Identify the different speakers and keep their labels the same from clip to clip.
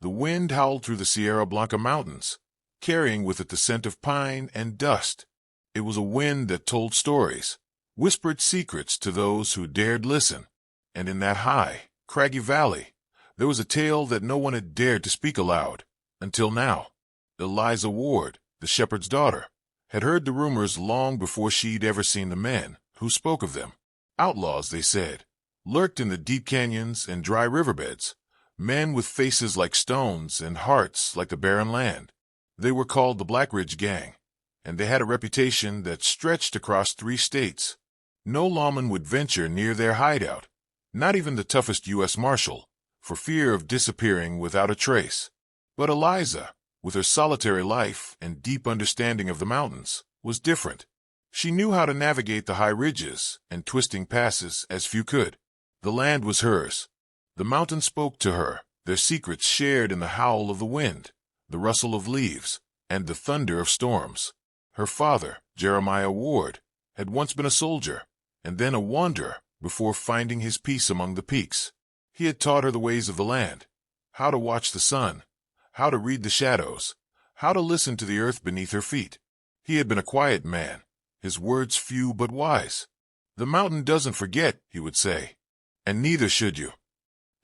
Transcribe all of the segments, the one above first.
Speaker 1: The wind howled through the Sierra Blanca mountains, carrying with it the scent of pine and dust. It was a wind that told stories, whispered secrets to those who dared listen. And in that high, craggy valley, there was a tale that no one had dared to speak aloud, until now. Eliza Ward, the shepherd's daughter, had heard the rumors long before she'd ever seen the men who spoke of them. Outlaws, they said, lurked in the deep canyons and dry riverbeds, men with faces like stones and hearts like the barren land. They were called the Black Ridge Gang, and they had a reputation that stretched across 3 states. No lawman would venture near their hideout, not even the toughest U.S. Marshal, for fear of disappearing without a trace. But Eliza, with her solitary life and deep understanding of the mountains, was different. She knew how to navigate the high ridges and twisting passes as few could. The land was hers. The mountains spoke to her, their secrets shared in the howl of the wind, the rustle of leaves, and the thunder of storms. Her father, Jeremiah Ward, had once been a soldier, and then a wanderer before finding his peace among the peaks. He had taught her the ways of the land, how to watch the sun, how to read the shadows, how to listen to the earth beneath her feet. He had been a quiet man, his words few but wise. "The mountain doesn't forget," he would say, "and neither should you."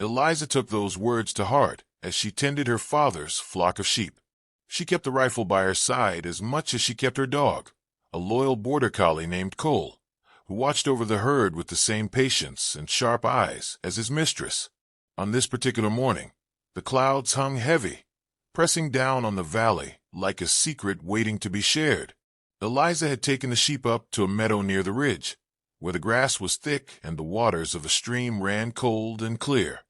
Speaker 1: Eliza took those words to heart as she tended her father's flock of sheep. She kept the rifle by her side as much as she kept her dog, a loyal border collie named Cole, who watched over the herd with the same patience and sharp eyes as his mistress. On this particular morning, the clouds hung heavy, pressing down on the valley like a secret waiting to be shared. Eliza had taken the sheep up to a meadow near the ridge, where the grass was thick and the waters of the stream ran cold and clear.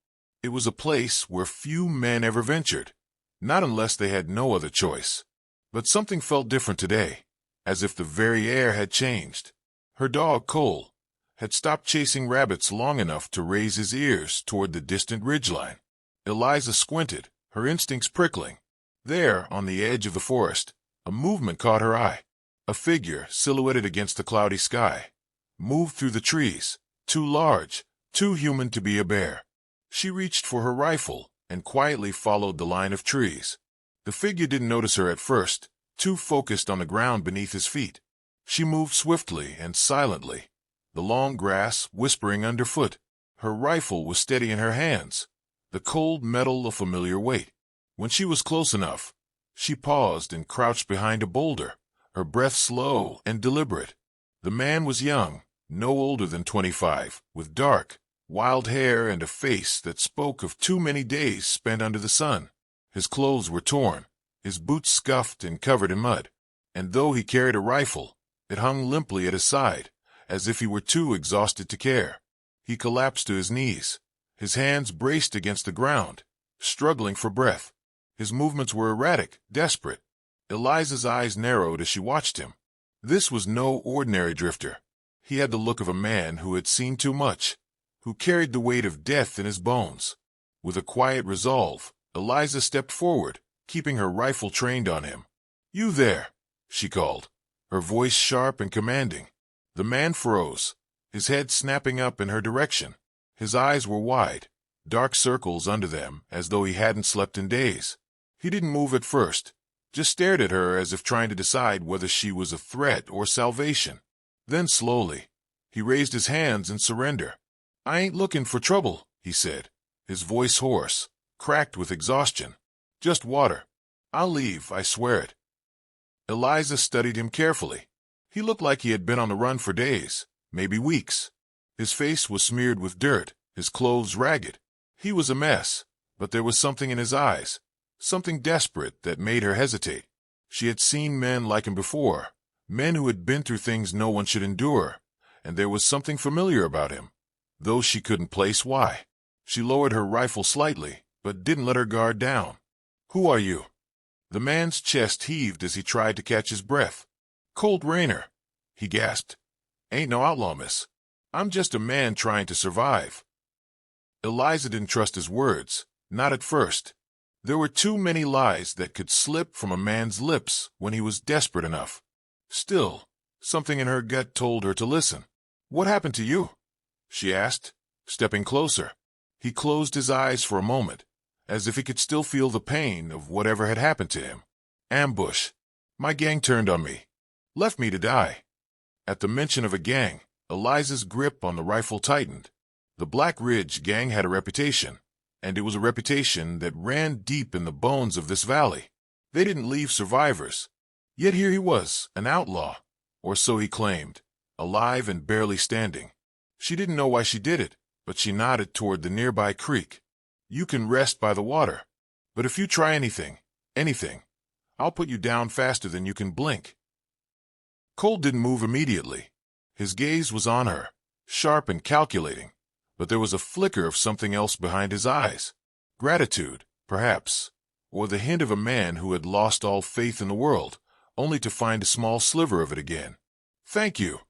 Speaker 1: It was a place where few men ever ventured, not unless they had no other choice. But something felt different today, as if the very air had changed. Her dog, Cole, had stopped chasing rabbits long enough to raise his ears toward the distant ridgeline. Eliza squinted, her instincts prickling. There, on the edge of the forest, a movement caught her eye. A figure, silhouetted against the cloudy sky, moved through the trees, too large, too human to be a bear. She reached for her rifle and quietly followed the line of trees. The figure didn't notice her at first, too focused on the ground beneath his feet. She moved swiftly and silently, the long grass whispering underfoot. Her rifle was steady in her hands, the cold metal a familiar weight. When she was close enough, she paused and crouched behind a boulder, her breath slow and deliberate. The man was young, no older than 25, with dark, wild hair and a face that spoke of too many days spent under the sun. His clothes were torn, his boots scuffed and covered in mud, and though he carried a rifle, it hung limply at his side, as if he were too exhausted to care. He collapsed to his knees, his hands braced against the ground, struggling for breath. His movements were erratic, desperate. Eliza's eyes narrowed as she watched him. This was no ordinary drifter. He had the look of a man who had seen too much, who carried the weight of death in his bones. With a quiet resolve, Eliza stepped forward, keeping her rifle trained on him. "You there," she called, her voice sharp and commanding. The man froze, his head snapping up in her direction. His eyes were wide, dark circles under them as though he hadn't slept in days. He didn't move at first, just stared at her as if trying to decide whether she was a threat or salvation. Then slowly, he raised his hands in surrender. "I ain't looking for trouble," he said, his voice hoarse, cracked with exhaustion. "Just water. I'll leave, I swear it." Eliza studied him carefully. He looked like he had been on the run for days, maybe weeks. His face was smeared with dirt, his clothes ragged. He was a mess, but there was something in his eyes, something desperate that made her hesitate. She had seen men like him before, men who had been through things no one should endure, and there was something familiar about him, though she couldn't place why. She lowered her rifle slightly, but didn't let her guard down. "Who are you?" The man's chest heaved as he tried to catch his breath. "Colt Rayner," he gasped. "Ain't no outlaw, miss. I'm just a man trying to survive." Eliza didn't trust his words, not at first. There were too many lies that could slip from a man's lips when he was desperate enough. Still, something in her gut told her to listen. "What happened to you?" she asked, stepping closer. He closed his eyes for a moment, as if he could still feel the pain of whatever had happened to him. Ambush. My gang turned on me. Left me to die. At the mention of a gang, Eliza's grip on the rifle tightened. The Black Ridge gang had a reputation, and it was a reputation that ran deep in the bones of this valley. They didn't leave survivors. Yet here he was, an outlaw, or so he claimed, alive and barely standing. She didn't know why she did it, but she nodded toward the nearby creek. You can rest by the water, but if you try anything, I'll put you down faster than you can blink. Cole didn't move immediately. His gaze was on her, sharp and calculating, but there was a flicker of something else behind his eyes. Gratitude, perhaps, or the hint of a man who had lost all faith in the world, only to find a small sliver of it again. "Thank you,"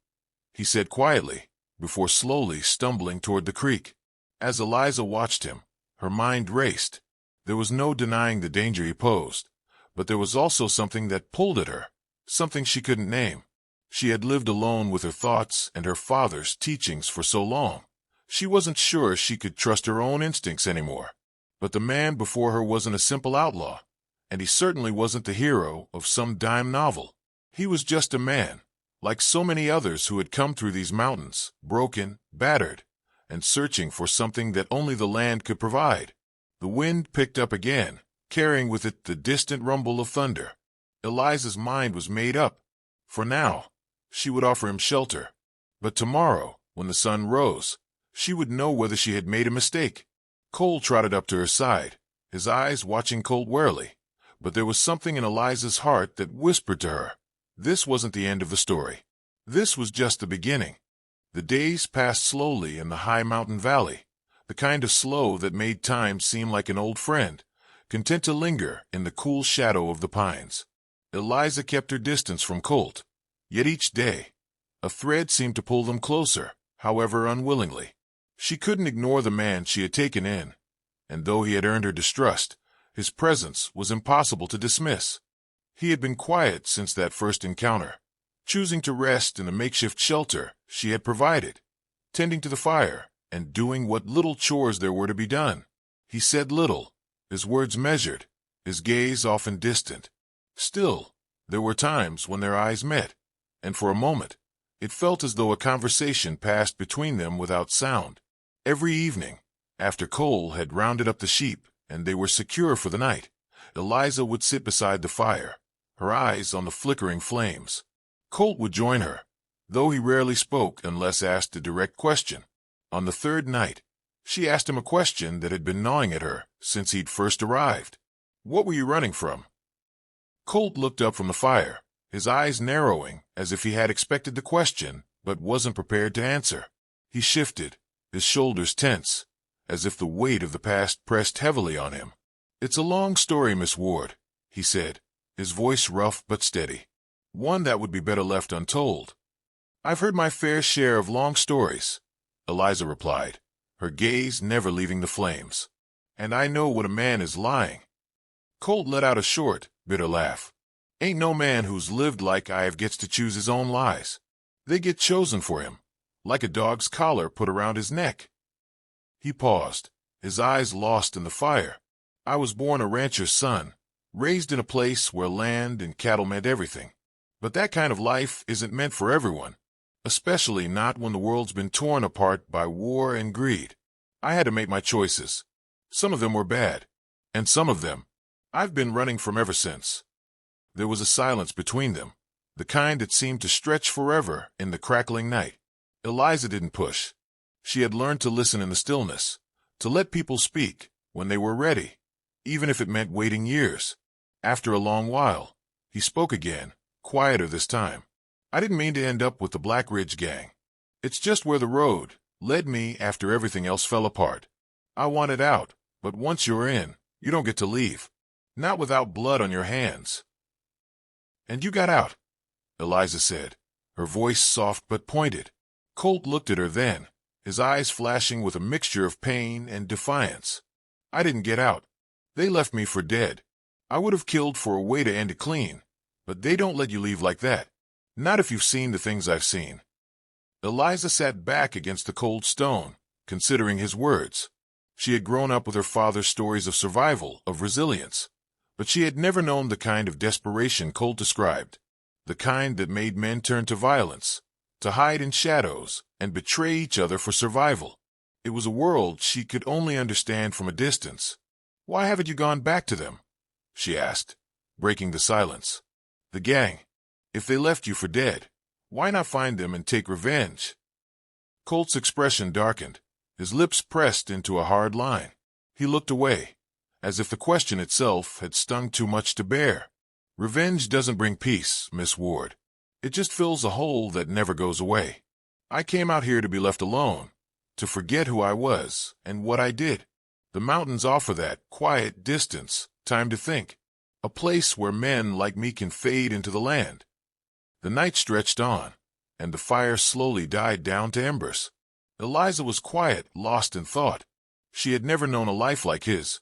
Speaker 1: he said quietly, before slowly stumbling toward the creek. As Eliza watched him, her mind raced. There was no denying the danger he posed, but there was also something that pulled at her, something she couldn't name. She had lived alone with her thoughts and her father's teachings for so long. She wasn't sure she could trust her own instincts anymore. But the man before her wasn't a simple outlaw, and he certainly wasn't the hero of some dime novel. He was just a man, like so many others who had come through these mountains, broken, battered, and searching for something that only the land could provide. The wind picked up again, carrying with it the distant rumble of thunder. Eliza's mind was made up. For now, she would offer him shelter. But tomorrow, when the sun rose, she would know whether she had made a mistake. Cole trotted up to her side, his eyes watching Colt warily. But there was something in Eliza's heart that whispered to her, this wasn't the end of the story. This was just the beginning. The days passed slowly in the high mountain valley, the kind of slow that made time seem like an old friend, content to linger in the cool shadow of the pines. Eliza kept her distance from Colt, yet each day, a thread seemed to pull them closer, however unwillingly. She couldn't ignore the man she had taken in, and though he had earned her distrust, his presence was impossible to dismiss. He had been quiet since that first encounter, choosing to rest in the makeshift shelter she had provided, tending to the fire and doing what little chores there were to be done. He said little, his words measured, his gaze often distant. Still, there were times when their eyes met, and for a moment, it felt as though a conversation passed between them without sound. Every evening, after Cole had rounded up the sheep and they were secure for the night, Eliza would sit beside the fire, her eyes on the flickering flames. Colt would join her, though he rarely spoke unless asked a direct question. On the third night, she asked him a question that had been gnawing at her since he'd first arrived. "What were you running from?" Colt looked up from the fire, his eyes narrowing as if he had expected the question but wasn't prepared to answer. He shifted, his shoulders tense, as if the weight of the past pressed heavily on him. "It's a long story, Miss Ward," he said, his voice rough but steady. "One that would be better left untold." "I've heard my fair share of long stories," Eliza replied, her gaze never leaving the flames. "And I know when a man is lying." Colt let out a short, bitter laugh. "Ain't no man who's lived like I have gets to choose his own lies. They get chosen for him, like a dog's collar put around his neck." He paused, his eyes lost in the fire. "I was born a rancher's son, raised in a place where land and cattle meant everything. But that kind of life isn't meant for everyone, especially not when the world's been torn apart by war and greed. I had to make my choices. Some of them were bad, and some of them I've been running from ever since." There was a silence between them, the kind that seemed to stretch forever in the crackling night. Eliza didn't push. She had learned to listen in the stillness, to let people speak when they were ready, even if it meant waiting years. After a long while, he spoke again, quieter this time. "I didn't mean to end up with the Black Ridge gang. It's just where the road led me after everything else fell apart. I wanted out, but once you're in, you don't get to leave. Not without blood on your hands." "And you got out," Eliza said, her voice soft but pointed. Colt looked at her then, his eyes flashing with a mixture of pain and defiance. "I didn't get out. They left me for dead. I would have killed for a way to end it clean, but they don't let you leave like that. Not if you've seen the things I've seen." Eliza sat back against the cold stone, considering his words. She had grown up with her father's stories of survival, of resilience, but she had never known the kind of desperation Colt described, the kind that made men turn to violence, to hide in shadows, and betray each other for survival. It was a world she could only understand from a distance. "Why haven't you gone back to them?" she asked, breaking the silence. "The gang. If they left you for dead, why not find them and take revenge?" Colt's expression darkened. His lips pressed into a hard line. He looked away, as if the question itself had stung too much to bear. "Revenge doesn't bring peace, Miss Ward. It just fills a hole that never goes away. I came out here to be left alone, to forget who I was and what I did. The mountains offer that quiet distance, time to think, a place where men like me can fade into the land." The night stretched on, and the fire slowly died down to embers. Eliza was quiet, lost in thought. She had never known a life like his,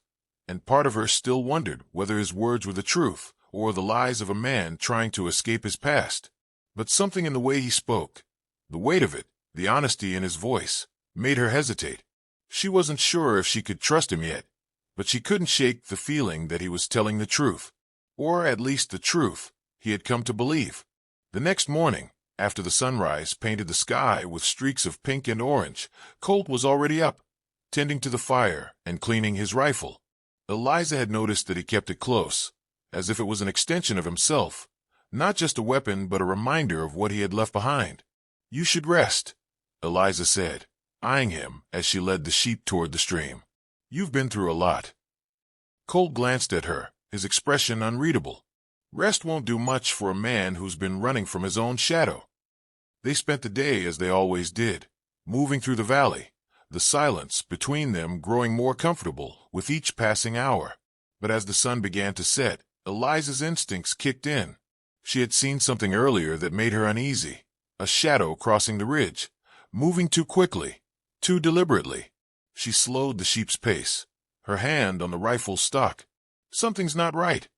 Speaker 1: and part of her still wondered whether his words were the truth or the lies of a man trying to escape his past. But something in the way he spoke, the weight of it, the honesty in his voice, made her hesitate. She wasn't sure if she could trust him yet, but she couldn't shake the feeling that he was telling the truth, or at least the truth he had come to believe. The next morning, after the sunrise painted the sky with streaks of pink and orange, Colt was already up, tending to the fire and cleaning his rifle. Eliza had noticed that he kept it close, as if it was an extension of himself, not just a weapon but a reminder of what he had left behind. "You should rest," Eliza said, eyeing him as she led the sheep toward the stream. "You've been through a lot." Colt glanced at her, his expression unreadable. Rest won't do much for a man who's been running from his own shadow. They spent the day as they always did, moving through the valley, the silence between them growing more comfortable with each passing hour. But as the sun began to set, Eliza's instincts kicked in. She had seen something earlier that made her uneasy, a shadow crossing the ridge, moving too quickly, too deliberately. She slowed the sheep's pace, her hand on the rifle stock. "Something's not right,"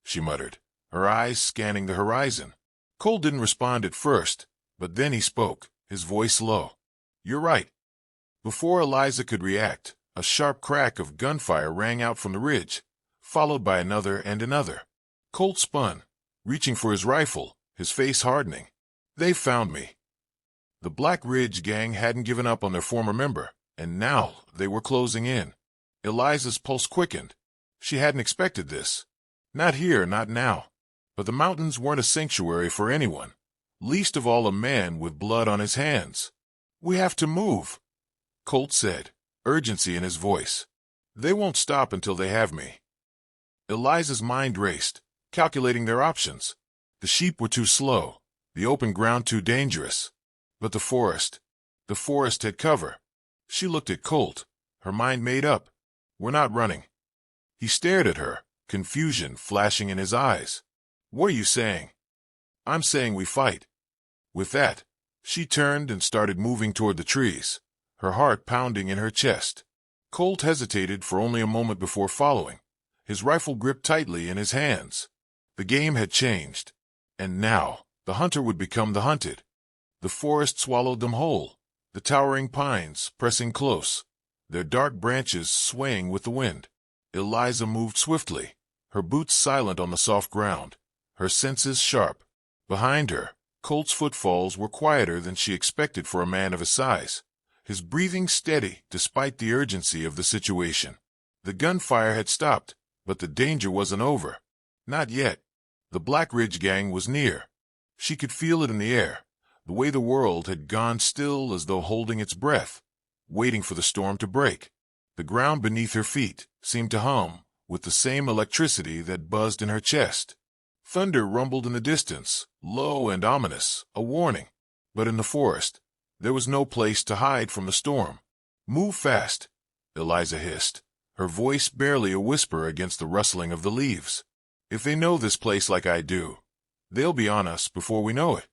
Speaker 1: she muttered, her eyes scanning the horizon. Cole didn't respond at first, but then he spoke, his voice low. "You're right." Before Eliza could react, a sharp crack of gunfire rang out from the ridge, followed by another and another. Colt spun, reaching for his rifle, his face hardening. "They found me." The Black Ridge gang hadn't given up on their former member, and now they were closing in. Eliza's pulse quickened. She hadn't expected this. Not here, not now. But the mountains weren't a sanctuary for anyone, least of all a man with blood on his hands. "We have to move," Colt said, urgency in his voice. "They won't stop until they have me." Eliza's mind raced, calculating their options. The sheep were too slow, the open ground too dangerous. But the forest had cover. She looked at Colt, her mind made up. "We're not running." He stared at her, confusion flashing in his eyes. "What are you saying?" "I'm saying we fight." With that, she turned and started moving toward the trees, her heart pounding in her chest. Colt hesitated for only a moment before following, his rifle gripped tightly in his hands. The game had changed, and now the hunter would become the hunted. The forest swallowed them whole, the towering pines pressing close, their dark branches swaying with the wind. Eliza moved swiftly, her boots silent on the soft ground, her senses sharp. Behind her, Colt's footfalls were quieter than she expected for a man of his size, his breathing steady despite the urgency of the situation. The gunfire had stopped, but the danger wasn't over. Not yet. The Black Ridge gang was near. She could feel it in the air, the way the world had gone still as though holding its breath, waiting for the storm to break. The ground beneath her feet seemed to hum with the same electricity that buzzed in her chest. Thunder rumbled in the distance, low and ominous, a warning. But in the forest, there was no place to hide from the storm. "Move fast," Eliza hissed, her voice barely a whisper against the rustling of the leaves. "If they know this place like I do, they'll be on us before we know it."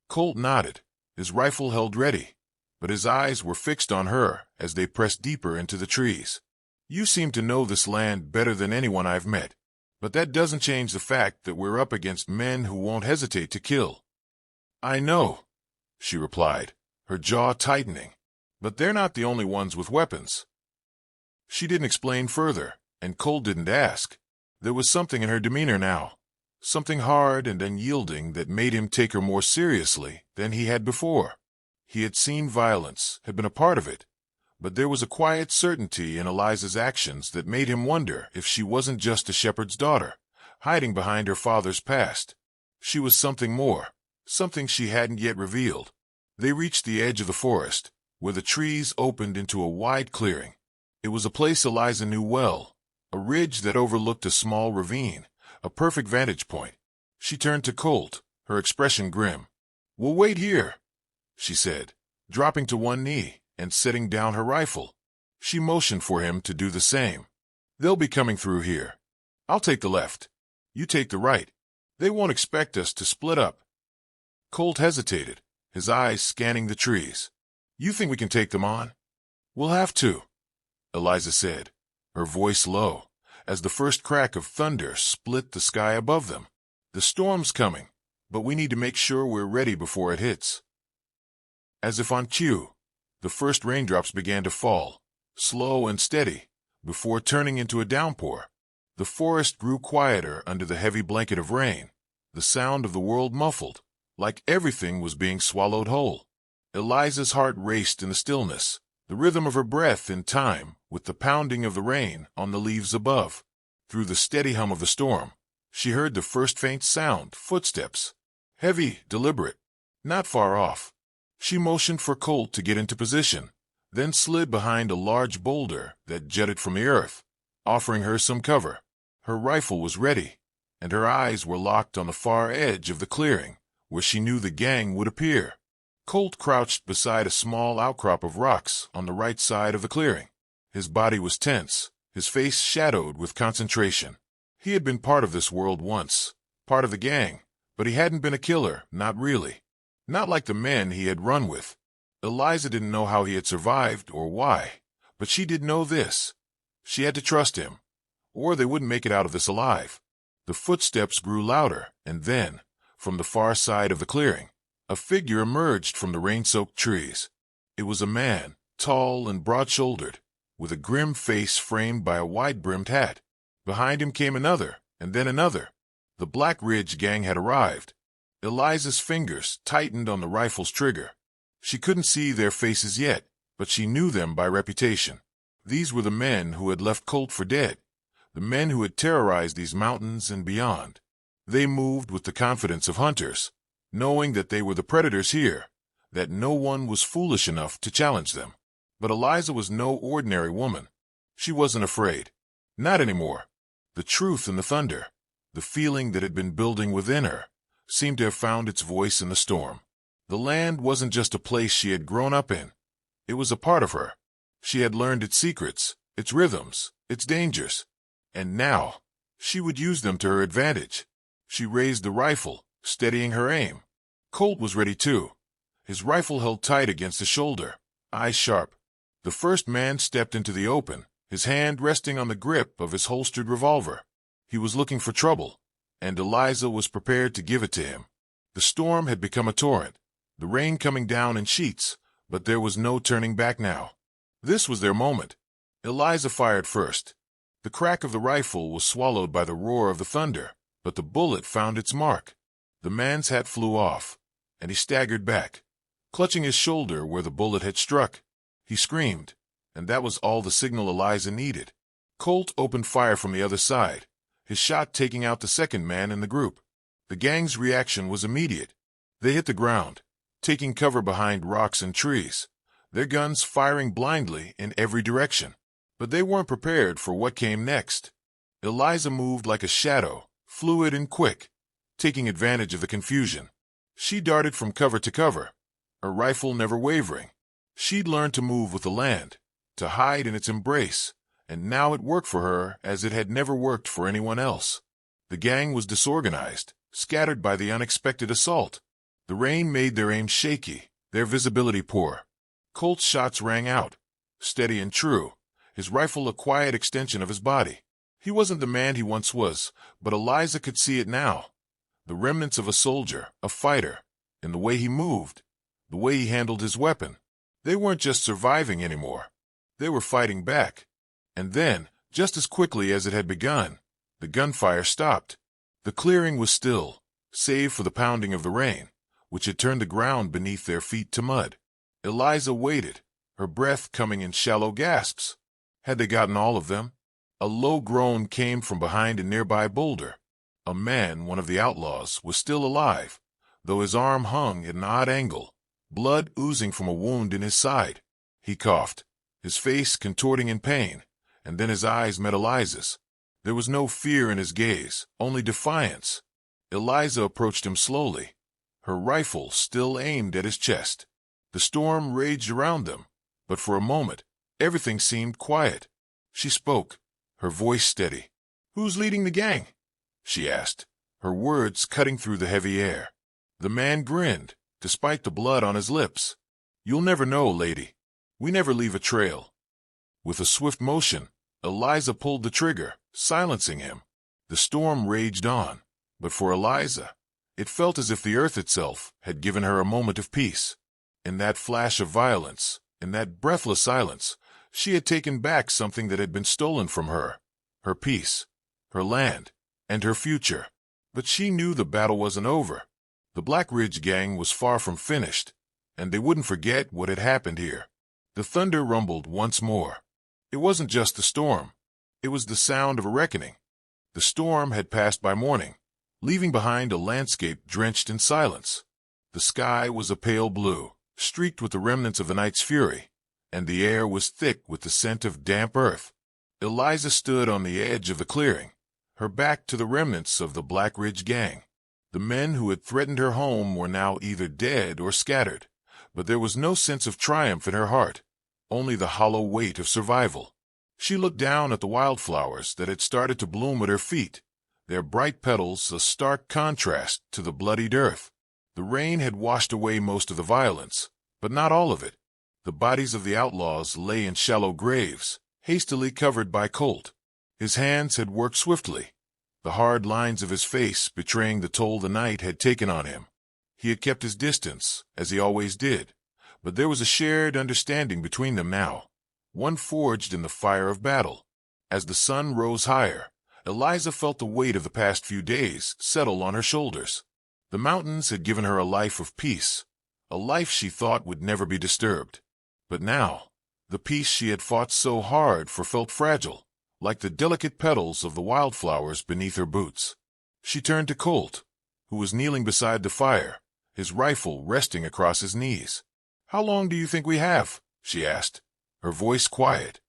Speaker 1: Colt nodded, his rifle held ready, but his eyes were fixed on her as they pressed deeper into the trees. "You seem to know this land better than anyone I've met, but that doesn't change the fact that we're up against men who won't hesitate to kill." "I know," she replied, her jaw tightening, "but they're not the only ones with weapons. She didn't explain further, and Colt didn't ask. There was something in her demeanor now, something hard and unyielding that made him take her more seriously than he had before. He had seen violence, had been a part of it, but there was a quiet certainty in Eliza's actions that made him wonder if she wasn't just a shepherd's daughter, hiding behind her father's past. She was something more, something she hadn't yet revealed. They reached the edge of the forest, where the trees opened into a wide clearing. It was a place Eliza knew well, a ridge that overlooked a small ravine, a perfect vantage point. She turned to Colt, her expression grim. "We'll wait here," she said, dropping to one knee and setting down her rifle. She motioned for him to do the same. "They'll be coming through here. I'll take the left. You take the right. They won't expect us to split up." Colt hesitated, his eyes scanning the trees. "You think we can take them on?" "We'll have to," Eliza said, her voice low, as the first crack of thunder split the sky above them. "The storm's coming, but we need to make sure we're ready before it hits." As if on cue, the first raindrops began to fall, slow and steady, before turning into a downpour. The forest grew quieter under the heavy blanket of rain, the sound of the world muffled, like everything was being swallowed whole. Eliza's heart raced in the stillness, the rhythm of her breath in time with the pounding of the rain on the leaves above. Through the steady hum of the storm, she heard the first faint sound, footsteps, heavy, deliberate, not far off. She motioned for Colt to get into position, then slid behind a large boulder that jutted from the earth, offering her some cover. Her rifle was ready, and her eyes were locked on the far edge of the clearing, where she knew the gang would appear. Colt crouched beside a small outcrop of rocks on the right side of the clearing. His body was tense, his face shadowed with concentration. He had been part of this world once, part of the gang, but he hadn't been a killer, not really. Not like the men he had run with. Eliza didn't know how he had survived or why, but she did know this. She had to trust him, or they wouldn't make it out of this alive. The footsteps grew louder, and then, from the far side of the clearing, a figure emerged from the rain-soaked trees. It was a man, tall and broad-shouldered, with a grim face framed by a wide-brimmed hat. Behind him came another, and then another. The Black Ridge gang had arrived. Eliza's fingers tightened on the rifle's trigger. She couldn't see their faces yet, but she knew them by reputation. These were the men who had left Colt for dead, the men who had terrorized these mountains and beyond. They moved with the confidence of hunters, knowing that they were the predators here, that no one was foolish enough to challenge them. But Eliza was no ordinary woman. She wasn't afraid. Not anymore. The truth in the thunder, the feeling that had been building within her, seemed to have found its voice in the storm. The land wasn't just a place she had grown up in. It was a part of her. She had learned its secrets, its rhythms, its dangers. And now, she would use them to her advantage. She raised the rifle, steadying her aim. Colt was ready too, his rifle held tight against his shoulder, eyes sharp. The first man stepped into the open, his hand resting on the grip of his holstered revolver. He was looking for trouble, and Eliza was prepared to give it to him. The storm had become a torrent, the rain coming down in sheets, but there was no turning back now. This was their moment. Eliza fired first. The crack of the rifle was swallowed by the roar of the thunder, but the bullet found its mark. The man's hat flew off, and he staggered back, clutching his shoulder where the bullet had struck. He screamed, and that was all the signal Eliza needed. Colt opened fire from the other side, his shot taking out the second man in the group. The gang's reaction was immediate. They hit the ground, taking cover behind rocks and trees, their guns firing blindly in every direction. But they weren't prepared for what came next. Eliza moved like a shadow, fluid and quick, taking advantage of the confusion. She darted from cover to cover, her rifle never wavering. She'd learned to move with the land, to hide in its embrace, and now it worked for her as it had never worked for anyone else. The gang was disorganized, scattered by the unexpected assault. The rain made their aim shaky, their visibility poor. Colt's shots rang out, steady and true, his rifle a quiet extension of his body. He wasn't the man he once was, but Eliza could see it now. The remnants of a soldier, a fighter, in the way he moved, the way he handled his weapon. They weren't just surviving anymore. They were fighting back. And then, just as quickly as it had begun, the gunfire stopped. The clearing was still, save for the pounding of the rain, which had turned the ground beneath their feet to mud. Eliza waited, her breath coming in shallow gasps. Had they gotten all of them? A low groan came from behind a nearby boulder. A man, one of the outlaws, was still alive, though his arm hung at an odd angle, blood oozing from a wound in his side. He coughed, his face contorting in pain, and then his eyes met Eliza's. There was no fear in his gaze, only defiance. Eliza approached him slowly, her rifle still aimed at his chest. The storm raged around them, but for a moment, everything seemed quiet. She spoke, her voice steady. "Who's leading the gang?" she asked, her words cutting through the heavy air. The man grinned, despite the blood on his lips. "You'll never know, lady. We never leave a trail." With a swift motion, Eliza pulled the trigger, silencing him. The storm raged on, but for Eliza, it felt as if the earth itself had given her a moment of peace. In that flash of violence, in that breathless silence, she had taken back something that had been stolen from her: her peace, her land, and her future. But she knew the battle wasn't over. The Black Ridge gang was far from finished, and they wouldn't forget what had happened here. The thunder rumbled once more. It wasn't just the storm. It was the sound of a reckoning. The storm had passed by morning, leaving behind a landscape drenched in silence. The sky was a pale blue, streaked with the remnants of the night's fury, and the air was thick with the scent of damp earth. Eliza stood on the edge of the clearing, her back to the remnants of the Black Ridge gang. The men who had threatened her home were now either dead or scattered, but there was no sense of triumph in her heart, only the hollow weight of survival. She looked down at the wildflowers that had started to bloom at her feet, their bright petals a stark contrast to the bloodied earth. The rain had washed away most of the violence, but not all of it. The bodies of the outlaws lay in shallow graves, hastily covered by Colt. His hands had worked swiftly, the hard lines of his face betraying the toll the night had taken on him. He had kept his distance, as he always did, but there was a shared understanding between them now, one forged in the fire of battle. As the sun rose higher, Eliza felt the weight of the past few days settle on her shoulders. The mountains had given her a life of peace, a life she thought would never be disturbed. But now, the peace she had fought so hard for felt fragile, like the delicate petals of the wildflowers beneath her boots. She turned to Colt, who was kneeling beside the fire, his rifle resting across his knees. "How long do you think we have?" she asked, her voice quiet,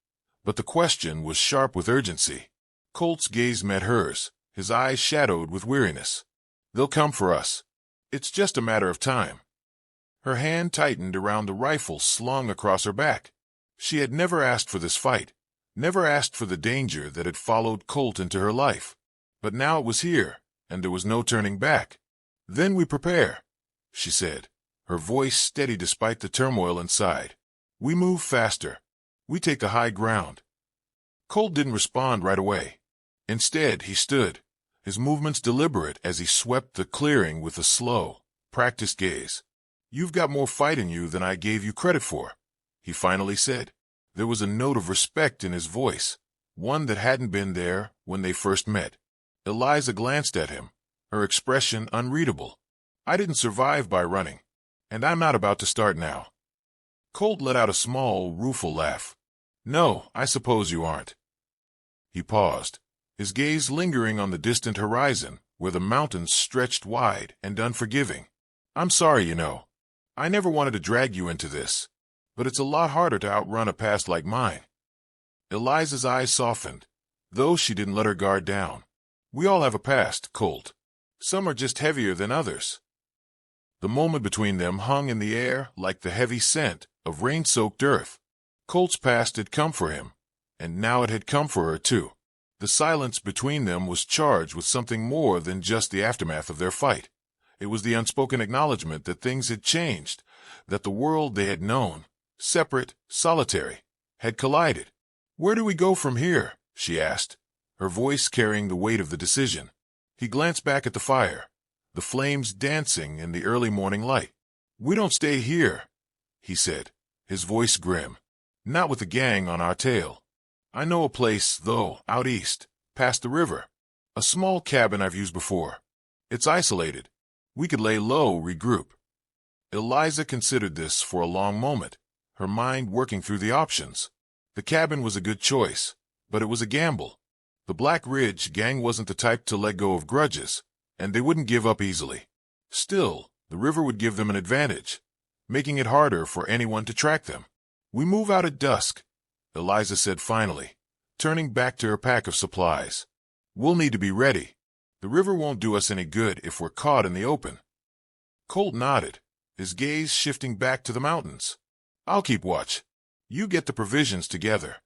Speaker 1: but the question was sharp with urgency. Colt's gaze met hers, his eyes shadowed with weariness. "They'll come for us. It's just a matter of time." Her hand tightened around the rifle slung across her back. She had never asked for this fight, never asked for the danger that had followed Colt into her life. But now it was here, and there was no turning back. "Then we prepare," she said, her voice steady despite the turmoil inside. "We move faster. We take the high ground." Colt didn't respond right away. Instead, he stood, his movements deliberate as he swept the clearing with a slow, practiced gaze. "You've got more fight in you than I gave you credit for," he finally said. There was a note of respect in his voice, one that hadn't been there when they first met. Eliza glanced at him, her expression unreadable. "I didn't survive by running, and I'm not about to start now." Colt let out a small, rueful laugh. "No, I suppose you aren't." He paused, his gaze lingering on the distant horizon where the mountains stretched wide and unforgiving. "I'm sorry, you know. I never wanted to drag you into this, but it's a lot harder to outrun a past like mine." Eliza's eyes softened, though she didn't let her guard down. "We all have a past, Colt. Some are just heavier than others." The moment between them hung in the air like the heavy scent of rain-soaked earth. Colt's past had come for him, and now it had come for her too. The silence between them was charged with something more than just the aftermath of their fight. It was the unspoken acknowledgement that things had changed, that the world they had known, separate, solitary, had collided. "Where do we go from here?" she asked, her voice carrying the weight of the decision. He glanced back at the fire, the flames dancing in the early morning light. "We don't stay here," he said, his voice grim. "Not with the gang on our tail." I know a place, though, out east, past the river. A small cabin I've used before. It's isolated. We could lay low, regroup. Eliza considered this for a long moment, her mind working through the options. The cabin was a good choice, but it was a gamble. The Black Ridge gang wasn't the type to let go of grudges, and they wouldn't give up easily. Still, the river would give them an advantage, making it harder for anyone to track them. We move out at dusk, Eliza said finally, turning back to her pack of supplies. We'll need to be ready. The river won't do us any good if we're caught in the open. Colt nodded, his gaze shifting back to the mountains. I'll keep watch. You get the provisions together.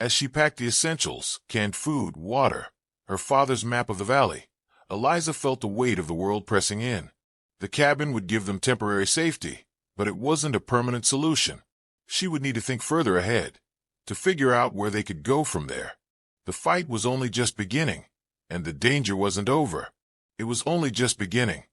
Speaker 1: As she packed the essentials, canned food, water, her father's map of the valley, Eliza felt the weight of the world pressing in. The cabin would give them temporary safety, but it wasn't a permanent solution. She would need to think further ahead, to figure out where they could go from there. The fight was only just beginning, and the danger wasn't over. It was only just beginning.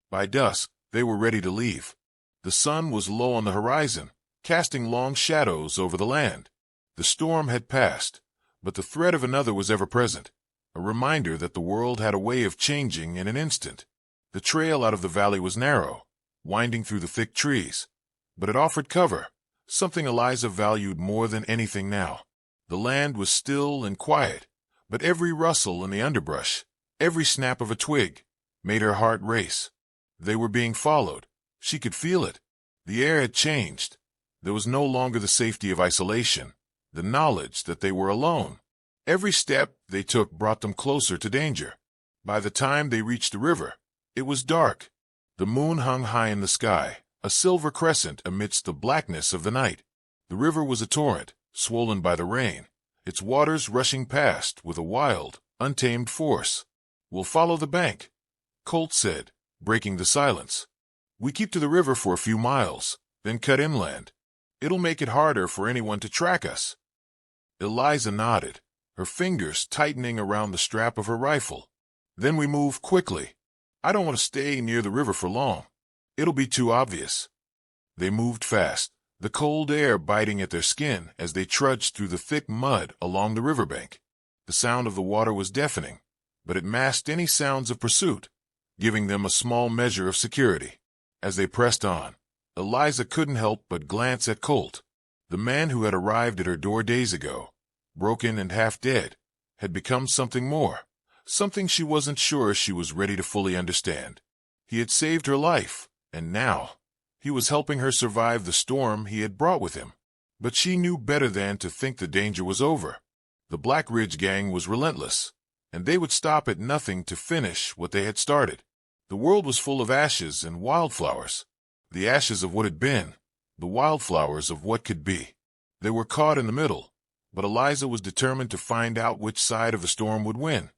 Speaker 1: By dusk, they were ready to leave. The sun was low on the horizon, casting long shadows over the land. The storm had passed, but the threat of another was ever present, a reminder that the world had a way of changing in an instant. The trail out of the valley was narrow, winding through the thick trees, but it offered cover, something Eliza valued more than anything now. The land was still and quiet, but every rustle in the underbrush, every snap of a twig, made her heart race. They were being followed. She could feel it. The air had changed. There was no longer the safety of isolation, the knowledge that they were alone. Every step they took brought them closer to danger. By the time they reached the river, it was dark. The moon hung high in the sky, a silver crescent amidst the blackness of the night. The river was a torrent, swollen by the rain, its waters rushing past with a wild, untamed force. We'll follow the bank, Colt said, breaking the silence. We keep to the river for a few miles, then cut inland. It'll make it harder for anyone to track us. Eliza nodded, her fingers tightening around the strap of her rifle. Then we move quickly. I don't want to stay near the river for long. It'll be too obvious. They moved fast, the cold air biting at their skin as they trudged through the thick mud along the riverbank. The sound of the water was deafening, but it masked any sounds of pursuit, giving them a small measure of security. As they pressed on, Eliza couldn't help but glance at Colt. The man who had arrived at her door days ago, broken and half dead, had become something more, something she wasn't sure she was ready to fully understand. He had saved her life, and now he was helping her survive the storm he had brought with him. But she knew better than to think the danger was over. The Black Ridge gang was relentless, and they would stop at nothing to finish what they had started. The world was full of ashes and wildflowers, the ashes of what had been, the wildflowers of what could be. They were caught in the middle, but Eliza was determined to find out which side of the storm would win.